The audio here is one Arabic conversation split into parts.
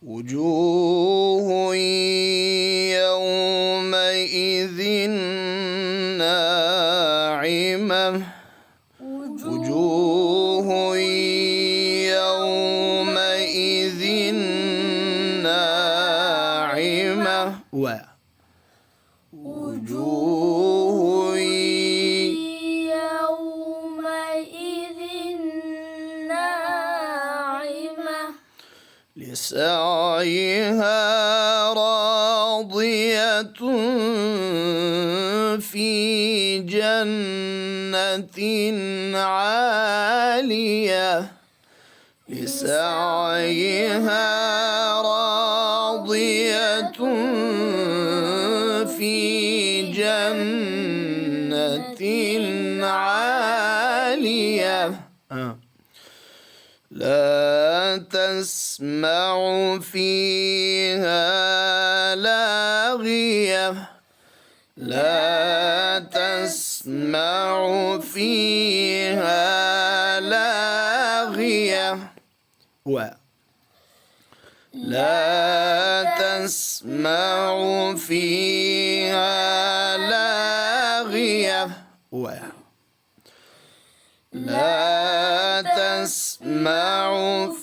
وجوه يومئذ ناعمة وجوه يومئذ ناعمة وجوه يومئذ ناعمة لسعيها راضية في جنة عالية لسعيها راضية في جنة عالية لا تسمع فيها لاغية لا تسمع فيها لاغية لا تسمع فيها لاغية لا تسمع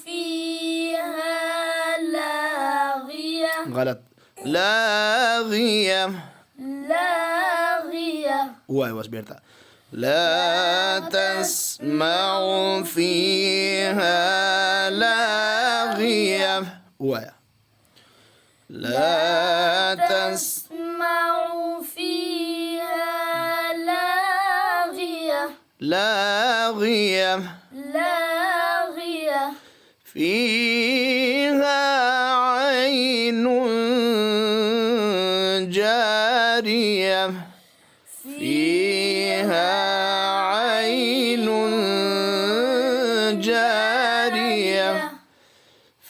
فيها لاغية غلط لاغية لاغية aspetta لا تسمع فيها لاغية لا تسمع فيها لاغية لاغية لاغية فيها عين جارية فيها عين جارية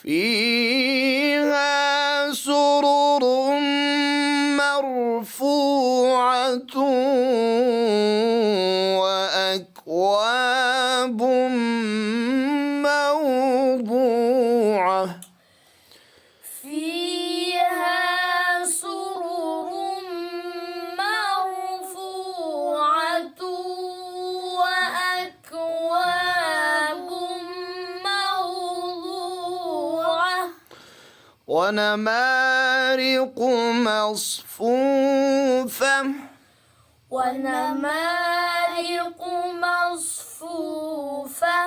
فيها سرر مرفوعة وأكواب موضوعة فيها سرر مرفوعة وأكواب موضوعة ونمارق مصفوفة ونمارق مصفوفة